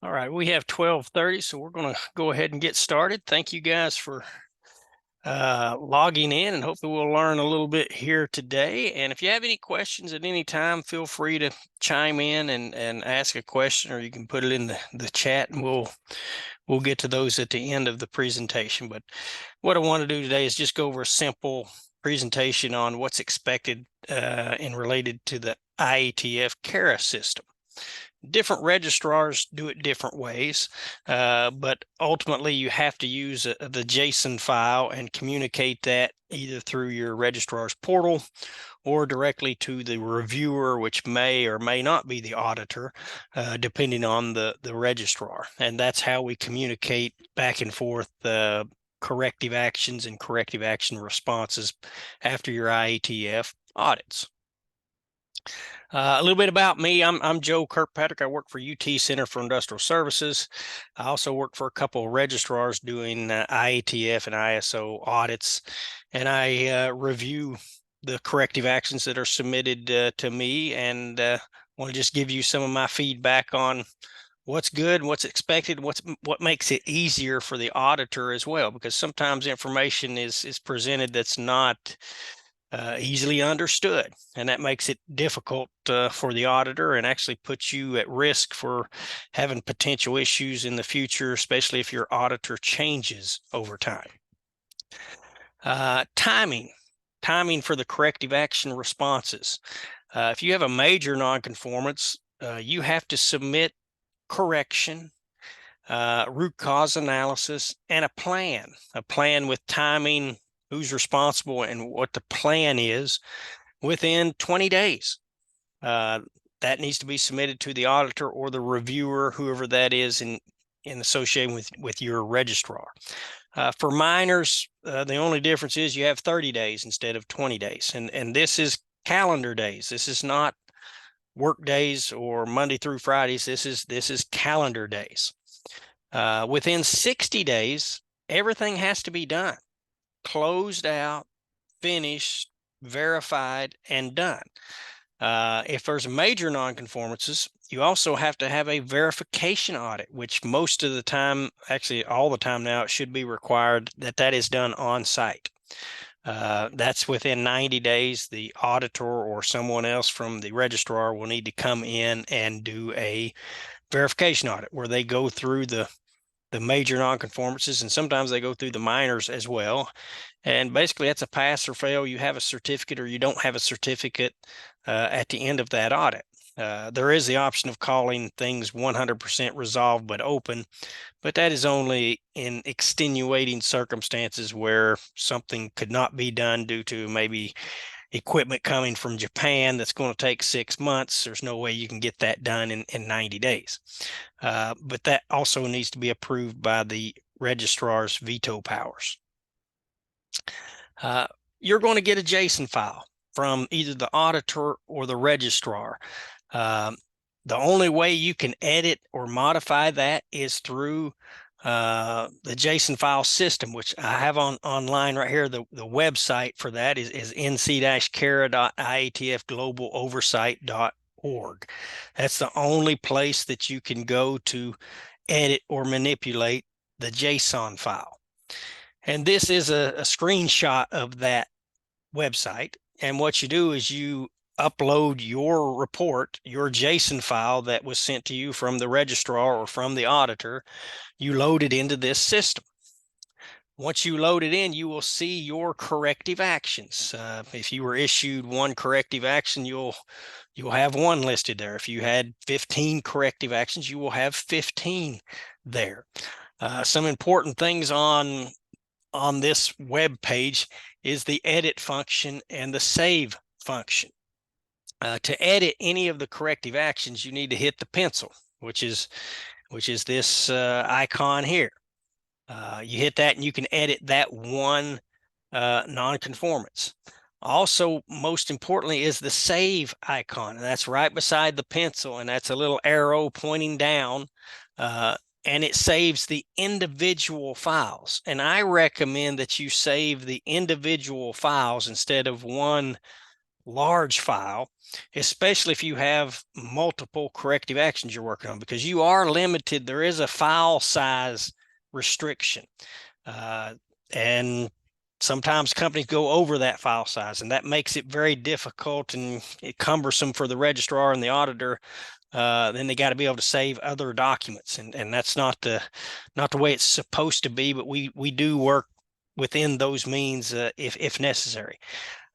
All right, we have 12:30, so we're going to go ahead and get started. Thank you guys for logging in, and hopefully we'll learn a little bit here today. And if you have any questions at any time, feel free to chime in and ask a question, or you can put it in the chat, and we'll get to those at the end of the presentation. But what I want to do today is just go over a simple presentation on what's expected in related to the IATF CARA system. Different registrars do it different ways, but ultimately you have to use the JSON file and communicate that either through your registrar's portal or directly to the reviewer, which may or may not be the auditor, depending on the registrar. And that's how we communicate back and forth corrective actions and corrective action responses after your IATF audits. A little bit about me. I'm Joe Kirkpatrick. I work for UT Center for Industrial Services. I also work for a couple of registrars doing IATF and ISO audits, and I review the corrective actions that are submitted to me, and want to just give you some of my feedback on what's good, what's expected, what makes it easier for the auditor as well, because sometimes information is presented that's not easily understood, and that makes it difficult for the auditor and actually puts you at risk for having potential issues in the future, especially if your auditor changes over time. Timing for the corrective action responses. If you have a major nonconformance, you have to submit correction, root cause analysis, and a plan with timing, who's responsible, and what the plan is within 20 days. That needs to be submitted to the auditor or the reviewer, whoever that is in association with your registrar. For minors, the only difference is you have 30 days instead of 20 days. And this is calendar days. This is not work days or Monday through Fridays. This is calendar days. Within 60 days, everything has to be done, closed out, finished, verified, and done. If there's major nonconformances, you also have to have a verification audit, which most of the time, actually all the time now, it should be required that is done on site. That's within 90 days. The auditor or someone else from the registrar will need to come in and do a verification audit where they go through the major nonconformances, and sometimes they go through the minors as well. And basically that's a pass or fail. You have a certificate or you don't have a certificate at the end of that audit. There is the option of calling things 100% resolved but open, but that is only in extenuating circumstances where something could not be done due to maybe equipment coming from Japan that's going to take 6 months. There's no way you can get that done in 90 days. But that also needs to be approved by the registrar's veto powers. You're going to get a JSON file from either the auditor or the registrar. The only way you can edit or modify that is through the JSON file system, which I have online right here. The website for that is nc-cara.iatfglobaloversight.org. That's the only place that you can go to edit or manipulate the JSON file. And this is a screenshot of that website. And what you do is you upload your report, your JSON file that was sent to you from the registrar or from the auditor. You load it into this system. Once you load it in, you will see your corrective actions. If you were issued one corrective action, you'll have one listed there. If you had 15 corrective actions, you will have 15 there. Some important things on this web page is the edit function and the save function. To edit any of the corrective actions, you need to hit the pencil, which is this icon here. You hit that and you can edit that one nonconformance. Also, most importantly, is the save icon, and that's right beside the pencil, and that's a little arrow pointing down, and it saves the individual files. And I recommend that you save the individual files instead of one large file, especially if you have multiple corrective actions you're working on, because you are limited. There is a file size restriction. And sometimes companies go over that file size, and that makes it very difficult and cumbersome for the registrar and the auditor. Then they got to be able to save other documents, and that's not the way it's supposed to be. But we do work within those means if necessary.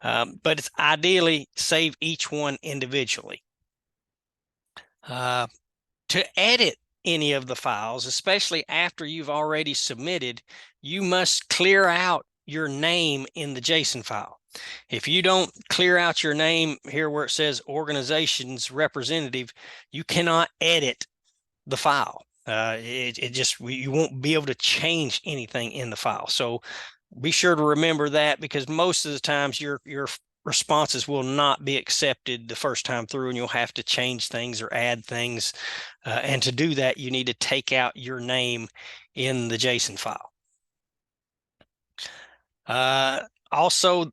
But it's ideally save each one individually. To edit any of the files, especially after you've already submitted, you must clear out your name in the JSON file. If you don't clear out your name here where it says organization's representative, you cannot edit the file. You won't be able to change anything in the file. So be sure to remember that, because most of the times your responses will not be accepted the first time through, and you'll have to change things or add things. And to do that, you need to take out your name in the JSON file. Also,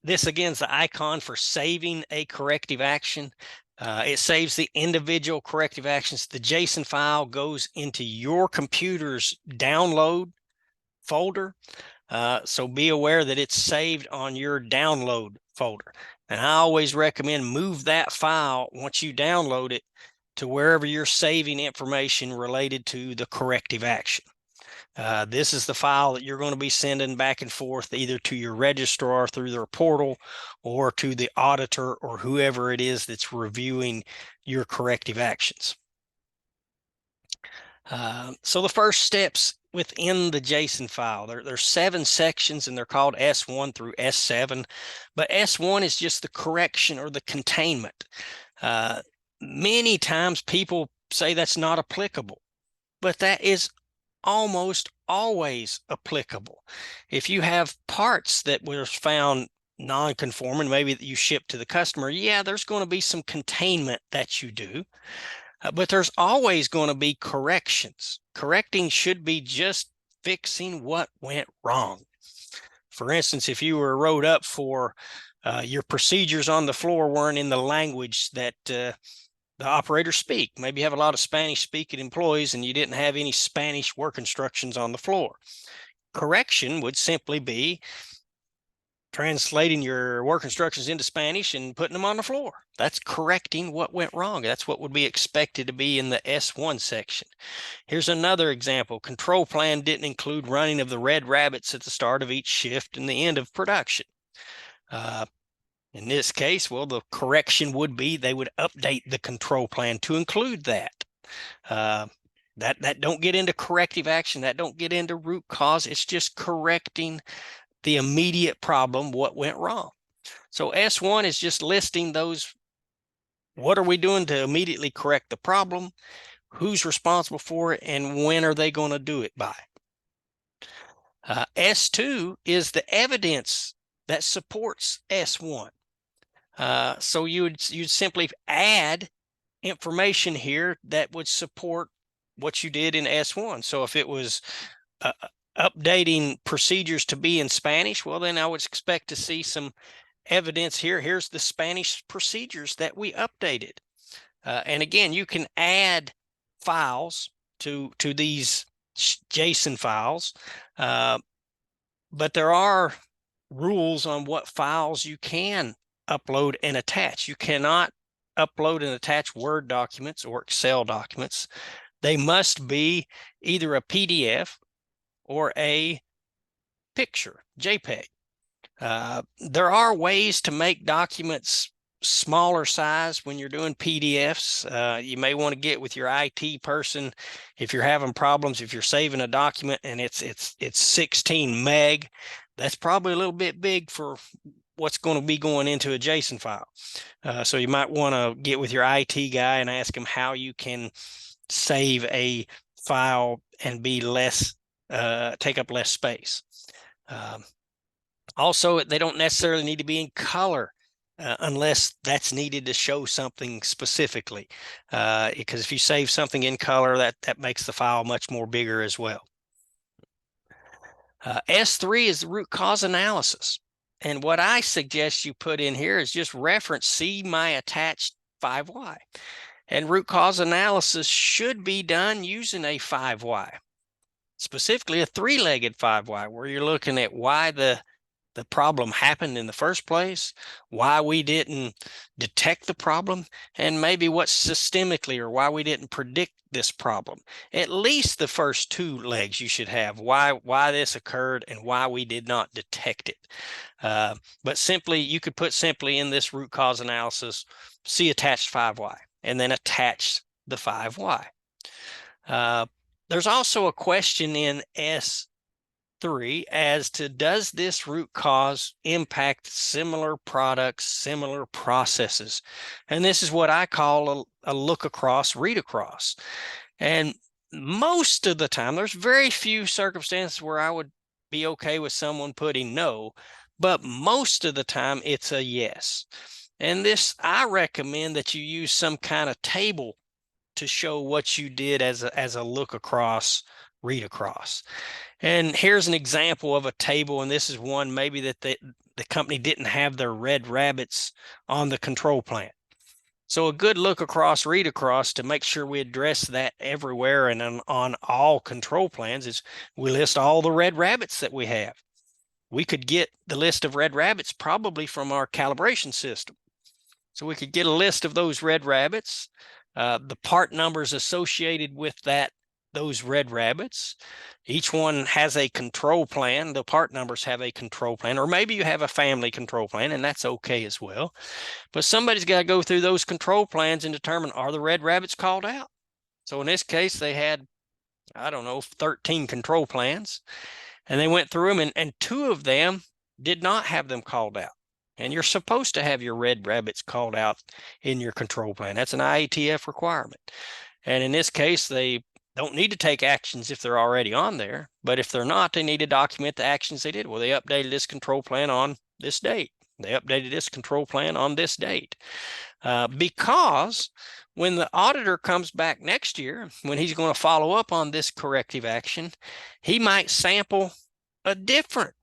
this again is the icon for saving a corrective action. It saves the individual corrective actions. The JSON file goes into your computer's download folder. So be aware that it's saved on your download folder. And I always recommend move that file once you download it to wherever you're saving information related to the corrective action. This is the file that you're going to be sending back and forth either to your registrar through their portal or to the auditor or whoever it is that's reviewing your corrective actions. So the first steps within the JSON file, there's 7 sections, and they're called S1 through S7. But S1 is just the correction or the containment. Many times people say that's not applicable, but that is almost always applicable. If you have parts that were found non-conforming, maybe that you ship to the customer, yeah, there's going to be some containment that you do. But there's always going to be corrections. Correcting should be just fixing what went wrong. For instance, if you were wrote up for your procedures on the floor weren't in the language that the operators speak. Maybe you have a lot of Spanish-speaking employees and you didn't have any Spanish work instructions on the floor. Correction would simply be translating your work instructions into Spanish and putting them on the floor. That's correcting what went wrong. That's what would be expected to be in the S1 section. Here's another example. Control plan didn't include running of the red rabbits at the start of each shift and the end of production. In this case, well, the correction would be they would update the control plan to include that. That don't get into corrective action. That don't get into root cause. It's just correcting the immediate problem, what went wrong. So S1 is just listing those. What are we doing to immediately correct the problem? Who's responsible for it? And when are they going to do it by? S2 is the evidence that supports S1. So you'd simply add information here that would support what you did in S1. So if it was updating procedures to be in Spanish, well, then I would expect to see some evidence here. Here's the Spanish procedures that we updated. And again, you can add files to these JSON files, but there are rules on what files you can upload and attach. You cannot upload and attach Word documents or Excel documents. They must be either a PDF or a picture, JPEG. There are ways to make documents smaller size when you're doing PDFs. You may want to get with your IT person if you're having problems. If you're saving a document and it's 16 meg, that's probably a little bit big for what's going to be going into a JSON file. So you might want to get with your IT guy and ask him how you can save a file and be less, take up less space. Also, they don't necessarily need to be in color unless that's needed to show something specifically. Because if you save something in color, that makes the file much more bigger as well. S3 is the root cause analysis. And what I suggest you put in here is just reference, see my attached 5Y. And root cause analysis should be done using a 5Y, specifically a 3-legged 5Y, where you're looking at why the problem happened in the first place, why we didn't detect the problem, and maybe what systemically or why we didn't predict this problem. At least the first 2 legs you should have, why this occurred and why we did not detect it. But simply, you could put simply in this root cause analysis, see attached 5Y, and then attach the 5Y. There's also a question in S3 as to, does this root cause impact similar products, similar processes? And this is what I call a look across, read across. And most of the time, there's very few circumstances where I would be okay with someone putting no, but most of the time it's a yes. And this, I recommend that you use some kind of table to show what you did as a look across, read across. And here's an example of a table, and this is one maybe that the company didn't have their red rabbits on the control plan. So a good look across, read across to make sure we address that everywhere and on all control plans is we list all the red rabbits that we have. We could get the list of red rabbits probably from our calibration system. So we could get a list of those red rabbits, the part numbers associated with those red rabbits. Each one has a control plan. The part numbers have a control plan, or maybe you have a family control plan, and that's okay as well. But somebody's got to go through those control plans and determine, are the red rabbits called out? So in this case, they had, I don't know, 13 control plans, and they went through them, and 2 of them did not have them called out. And you're supposed to have your red rabbits called out in your control plan. That's an IATF requirement. And in this case, they don't need to take actions if they're already on there. But if they're not, they need to document the actions they did. Well, they updated this control plan on this date. They updated this control plan on this date. Because when the auditor comes back next year, when he's going to follow up on this corrective action, he might sample a different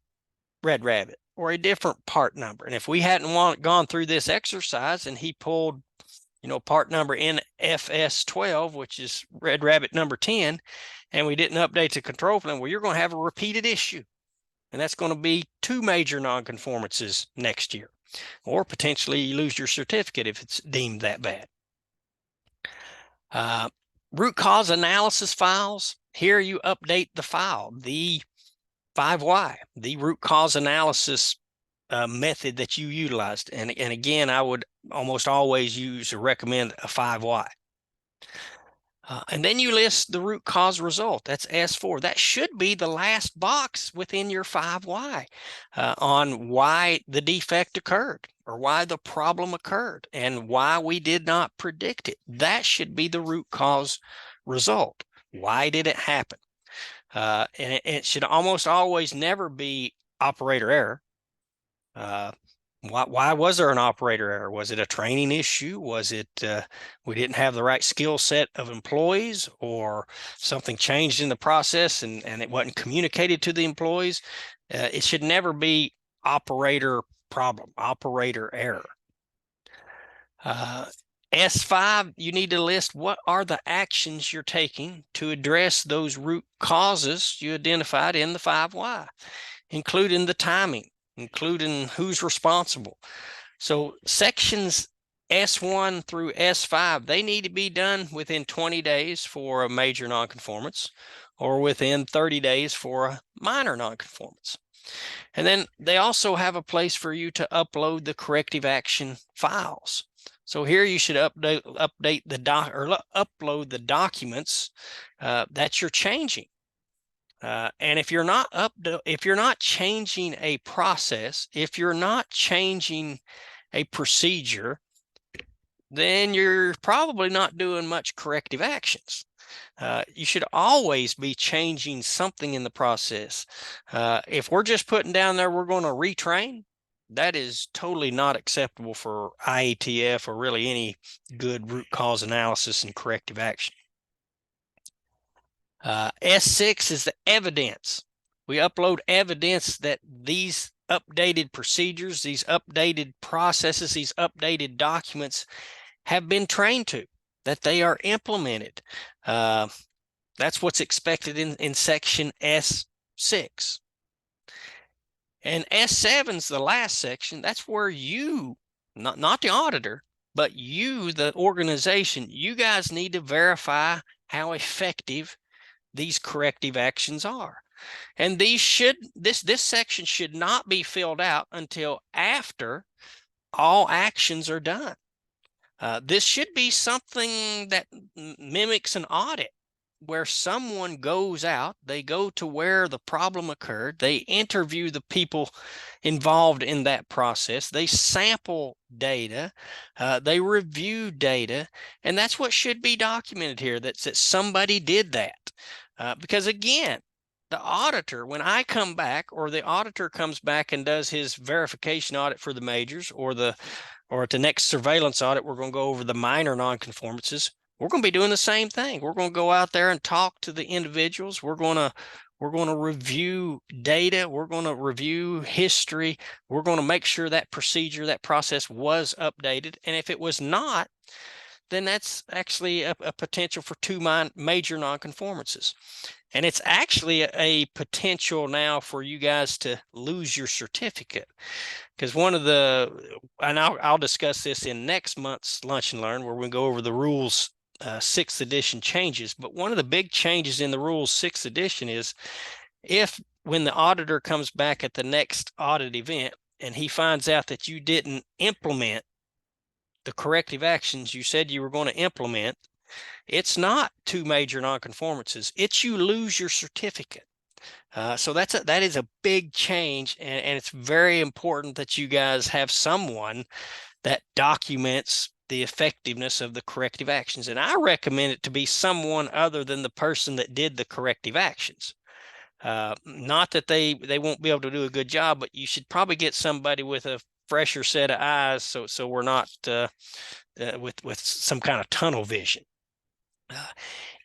red rabbit or a different part number. And if we hadn't gone through this exercise and he pulled, part number NFS12, which is red rabbit number 10, and we didn't update the control plan, well, you're going to have a repeated issue. And that's going to be 2 major nonconformances next year, or potentially you lose your certificate if it's deemed that bad. Root cause analysis files. Here you update the file, the 5Y, the root cause analysis method that you utilized. And again, I would almost always recommend a 5Y. And then you list the root cause result. That's S4. That should be the last box within your 5Y on why the defect occurred or why the problem occurred and why we did not predict it. That should be the root cause result. Why did it happen? And it should almost always never be operator error. Why was there an operator error? Was it a training issue? Was it we didn't have the right skill set of employees, or something changed in the process and it wasn't communicated to the employees? It should never be operator problem, operator error. S5, you need to list what are the actions you're taking to address those root causes you identified in the 5Y, including the timing, including who's responsible. So sections S1 through S5, they need to be done within 20 days for a major nonconformance or within 30 days for a minor nonconformance. And then they also have a place for you to upload the corrective action files. So here you should update upload the documents that you're changing. And if you're not changing a process, if you're not changing a procedure, then you're probably not doing much corrective actions. You should always be changing something in the process. If we're just putting down there, we're going to retrain, that is totally not acceptable for IATF or really any good root cause analysis and corrective action. S6 is the evidence. We upload evidence that these updated procedures, these updated processes, these updated documents have been trained to, that they are implemented. That's what's expected in section S6. And S7's the last section. That's where you, not the auditor, but you, the organization, you guys need to verify how effective these corrective actions are. And this section should not be filled out until after all actions are done. This should be something that mimics an audit, where someone goes out, they go to where the problem occurred, they interview the people involved in that process, they sample data, they review data, and that's what should be documented here, that somebody did that. Because again, the auditor, when I come back, or the auditor comes back and does his verification audit for the majors, or at the next surveillance audit, we're going to go over the minor nonconformances. We're going to be doing the same thing. We're going to go out there and talk to the individuals. We're going to review data. We're going to review history. We're going to make sure that procedure, that process was updated. And if it was not, then that's actually a potential for two major nonconformances. And it's actually a potential now for you guys to lose your certificate. Because and I'll discuss this in next month's Lunch and Learn, where we go over the rules 6th edition changes. But one of the big changes in the rules 6th edition is, when the auditor comes back at the next audit event and he finds out that you didn't implement the corrective actions you said you were going to implement, it's not two major nonconformances. It's you lose your certificate. So that is a big change, and it's very important that you guys have someone that documents the effectiveness of the corrective actions. And I recommend it to be someone other than the person that did the corrective actions. Not that they won't be able to do a good job, but you should probably get somebody with a fresher set of eyes, so we're not with some kind of tunnel vision.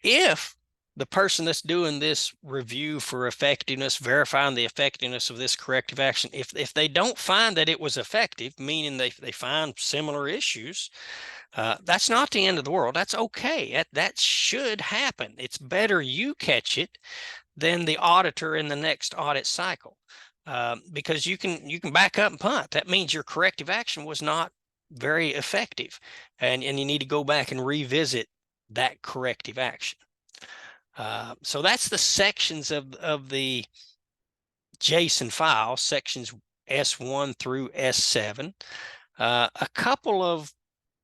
If the person that's doing this review for effectiveness, verifying the effectiveness of this corrective action, if they don't find that it was effective, meaning they find similar issues, that's not the end of the world. That's okay. That should happen. It's better you catch it than the auditor in the next audit cycle, because you can back up and punt. That means your corrective action was not very effective, and you need to go back and revisit that corrective action. So that's the sections of the JSON file, sections S1 through S7. A couple of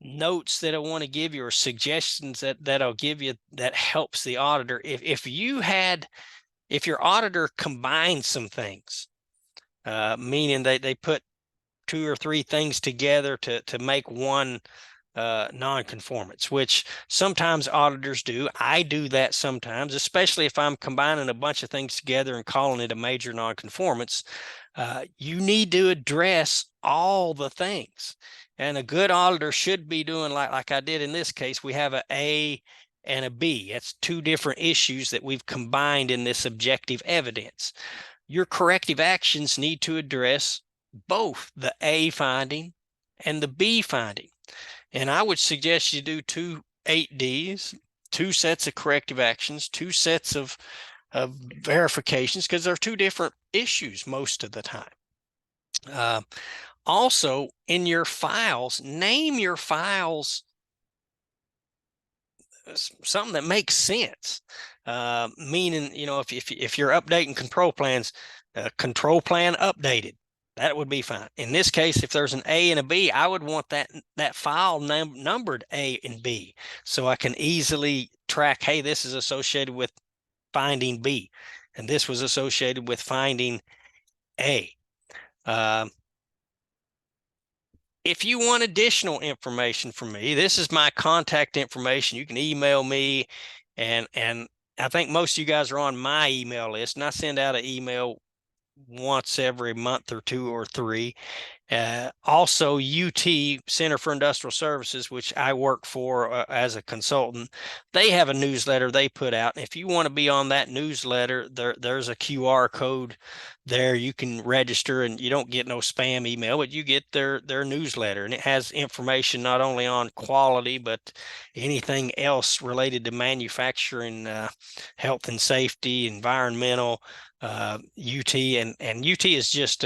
notes that I want to give you, or suggestions that I'll give you that helps the auditor. If your auditor combines some things, meaning they put 2 or 3 things together to make one nonconformance, which sometimes auditors do. I do that sometimes, especially if I'm combining a bunch of things together and calling it a major nonconformance. You need to address all the things, and a good auditor should be doing like I did in this case. We have an A and a B. That's 2 different issues that we've combined in this objective evidence. Your corrective actions need to address both the A finding and the B finding. And I would suggest you do 2 8Ds, 2 sets of corrective actions, 2 sets of verifications, because they're 2 different issues most of the time. Also, in your files, name your files something that makes sense. Meaning, if you're updating control plans, control plan updated, that would be fine. In this case, if there's an A and a B, I would want that file numbered A and B, so I can easily track, hey, this is associated with finding B, and this was associated with finding A. If you want additional information from me, this is my contact information. You can email me, and I think most of you guys are on my email list, and I send out an email once every month or 2 or 3. Also, UT, Center for Industrial Services, which I work for as a consultant, they have a newsletter they put out. And if you want to be on that newsletter, there's a QR code there. You can register, and you don't get no spam email, but you get their newsletter, and it has information not only on quality, but anything else related to manufacturing, health and safety, environmental, UT, and UT is just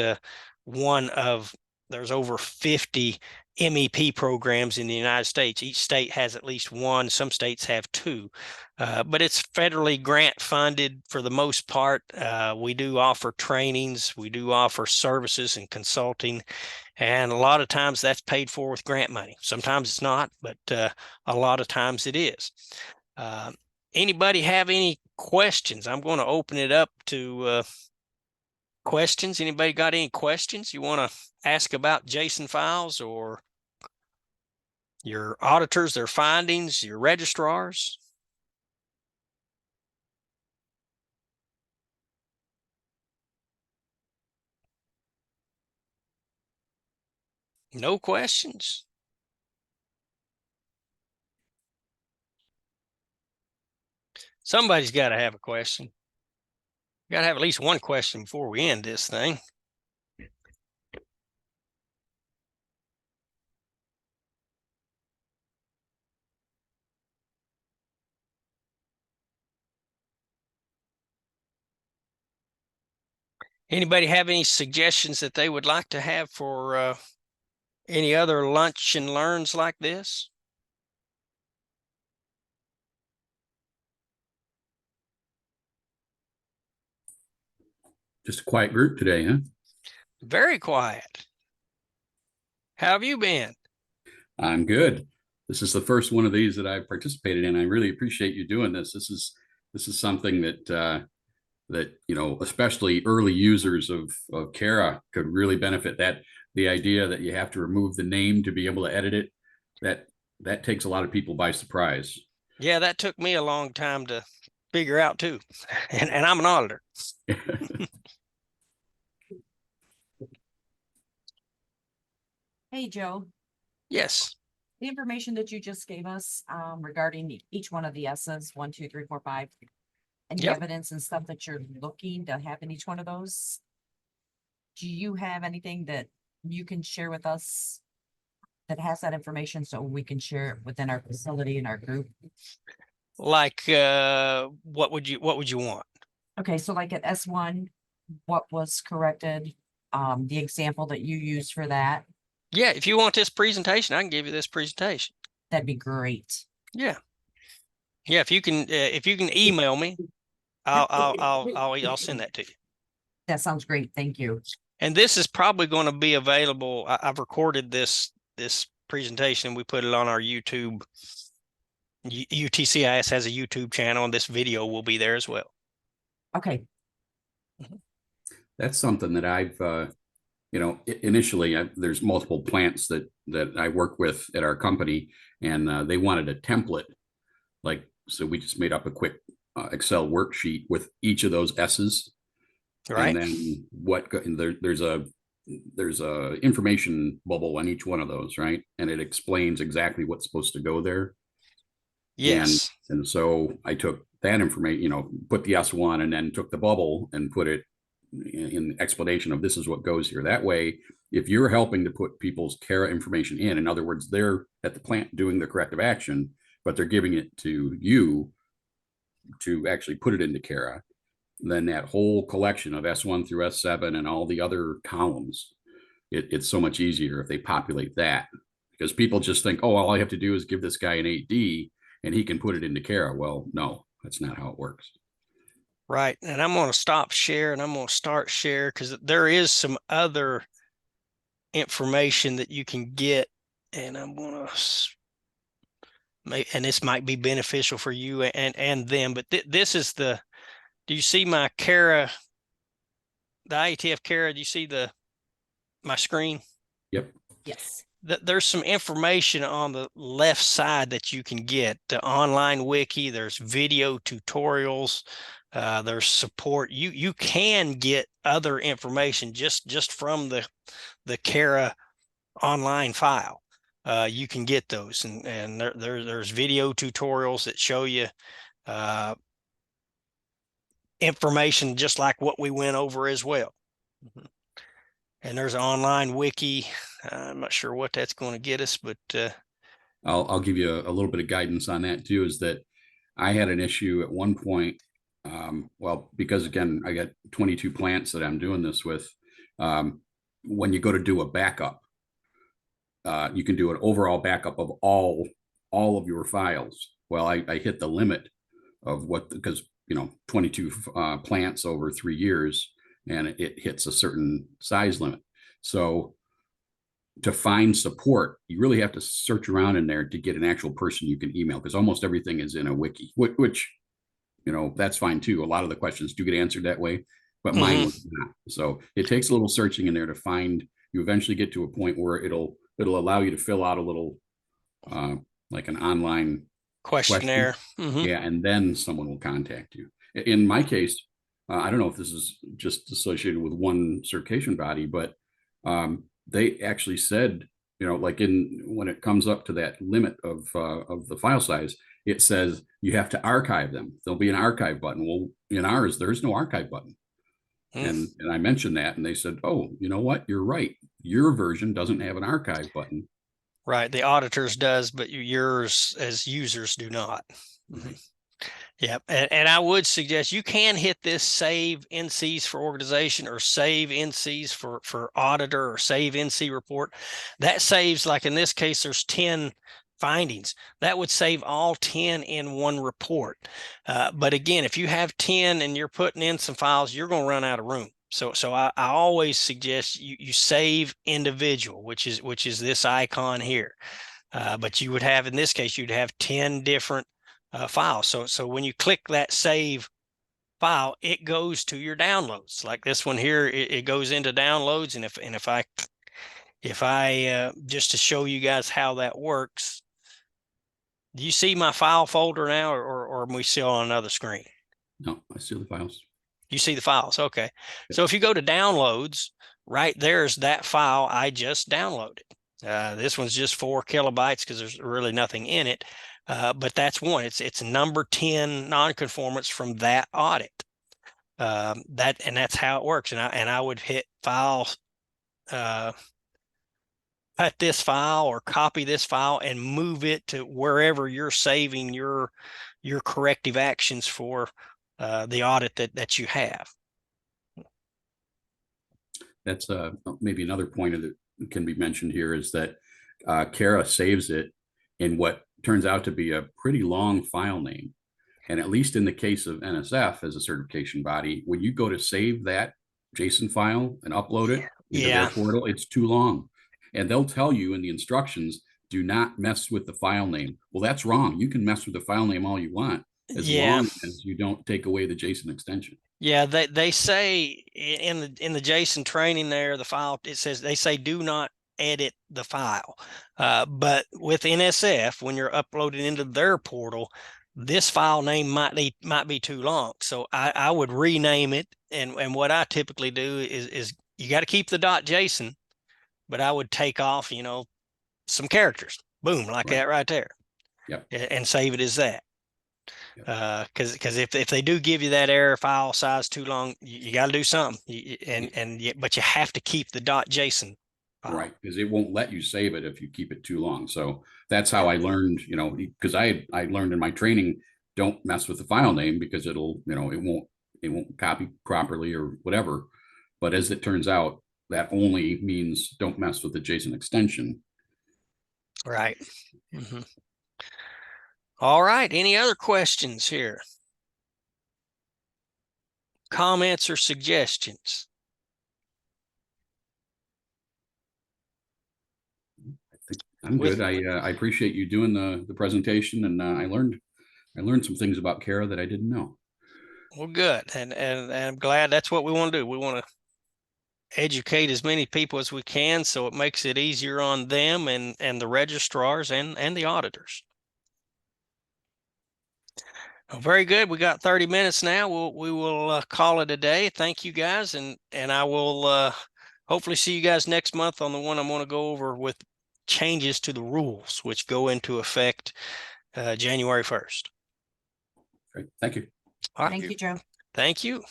one of, there's over 50 MEP programs in the United States. Each state has at least one. Some states have two, but it's federally grant funded for the most part. We do offer trainings. We do offer services and consulting. And a lot of times that's paid for with grant money. Sometimes it's not, but a lot of times it is. Anybody have any questions? I'm going to open it up to questions. Anybody got any questions you want to ask about JSON files or your auditors, their findings, your registrars? No questions? Somebody's got to have a question. Got to have at least one question before we end this thing. Anybody have any suggestions that they would like to have for any other lunch and learns like this? Just a quiet group today, huh? Very quiet. How have you been? I'm good. This is the first one of these that I've participated in. I really appreciate you doing this. This is something that especially early users of CARA could really benefit. That the idea that you have to remove the name to be able to edit it, that takes a lot of people by surprise. Yeah, that took me a long time to figure out too. And I'm an auditor. Hey, Joe, Yes. the information that you just gave us regarding each one of the S's, 1, 2, 3, 4, 5, and the Yep. evidence and stuff that you're looking to have in each one of those. Do you have anything that you can share with us that has that information so we can share it within our facility and our group? Like what would you want? Okay, so like at S1, what was corrected? The example that you used for that, Yeah, if you want this presentation, I can give you this presentation. that'd be great. Yeah. Yeah, if you can email me, I'll send that to you. That sounds great. Thank you. And this is probably going to be available. I've recorded this presentation and we put it on our YouTube. UTCIS has a YouTube channel, and this video will be there as well. Okay. That's something that I've initially there's multiple plants that I work with at our company, and they wanted a template, so we just made up a quick Excel worksheet with each of those S's. Right. And then there's a information bubble on each one of those, right? And it explains exactly what's supposed to go there. Yes. And so I took that information, put the S1 and then took the bubble and put it in explanation of this is what goes here. That way, if you're helping to put people's CARA information in other words, they're at the plant doing the corrective action, but they're giving it to you to actually put it into CARA, then that whole collection of S1 through S7 and all the other columns, it's so much easier if they populate that, because people just think, oh, all I have to do is give this guy an 8D and he can put it into CARA. Well, no, that's not how it works. Right. And I'm going to stop share and I'm going to start share, because there is some other information that you can get. And I'm going to, and this might be beneficial for you and them, but this is do you see my CARA, the IATF CARA? Do you see my screen? Yep. Yes. There's some information on the left side that you can get. The online wiki, there's video tutorials. There's support. You can get other information just from the CARA online file. You can get those, and there's video tutorials that show you information just like what we went over as well. And there's an online wiki. I'm not sure what that's going to get us, but I'll give you a little bit of guidance on that too, is that I had an issue at one point. Well, because again, I got 22 plants that I'm doing this with. When you go to do a backup, you can do an overall backup of all of your files. Well, I hit the limit of what, because 22 plants over 3 years, and it hits a certain size limit. So to find support, you really have to search around in there to get an actual person you can email, because almost everything is in a wiki, which that's fine too. A lot of the questions do get answered that way, but mine was not. So it takes a little searching in there to find. You eventually get to a point where it'll allow you to fill out a little like an online questionnaire. Yeah, and then someone will contact you. In my case, I don't know if this is just associated with one certification body, but they actually said, like when it comes up to that limit of the file size, it says you have to archive them. There'll be an archive button. Well, in ours, there's no archive button. And I mentioned that, and they said, "Oh, you know what? You're right. Your version doesn't have an archive button." Right. The auditors does, but yours as users do not. Right. Yeah. And I would suggest you can hit this save NCs for organization, or save NCs for auditor, or save NC report. That saves, like in this case, there's 10 findings. That would save all 10 in one report. But again, if you have 10 and you're putting in some files, you're going to run out of room. So I always suggest you save individual, which is this icon here. But you would have, in this case, you'd have 10 different files. So when you click that save file, it goes to your downloads. Like this one here, it goes into downloads. And if I just to show you guys how that works, do you see my file folder now, or are we still on another screen? No, I see the files. You see the files. Okay. Yep. So if you go to downloads, right there's that file I just downloaded. This one's just 4 kilobytes because there's really nothing in it. But that's one. It's number 10 nonconformance from that audit. That's how it works. And I would hit file, cut this file or copy this file and move it to wherever you're saving your corrective actions for the audit that you have. That's maybe another point that can be mentioned here, is that CARA saves it in what turns out to be a pretty long file name. And at least in the case of NSF as a certification body, when you go to save that JSON file and upload it into their portal, it's too long. And they'll tell you in the instructions, do not mess with the file name. Well, that's wrong. You can mess with the file name all you want, as long as you don't take away the JSON extension. Yeah, they say in the JSON training there, the file, it says, they say do not edit the file. But with NSF, when you're uploading into their portal, this file name might be too long. So I would rename it. And what I typically do is you got to keep the .json, but I would take off, some characters, boom, like that right there. Yep. And save it as that. Because if they do give you that error, file size too long, you got to do something. But you have to keep the .json file. Right, because it won't let you save it if you keep it too long. So that's how I learned, because I learned in my training, don't mess with the file name, because it won't copy properly or whatever. But as it turns out, that only means don't mess with the JSON extension. Right. Mm-hmm. All right. Any other questions here? Comments or suggestions? I'm good. I appreciate you doing the presentation, and I learned some things about CARA that I didn't know. Well, good, and I'm glad. That's what we want to do. We want to educate as many people as we can, so it makes it easier on them and the registrars and the auditors. Well, very good. We got 30 minutes now. We will call it a day. Thank you guys, and I will hopefully see you guys next month on the one I'm going to go over with changes to the rules, which go into effect January 1st. Great. Thank you. All right. Thank you, Joe. Thank you.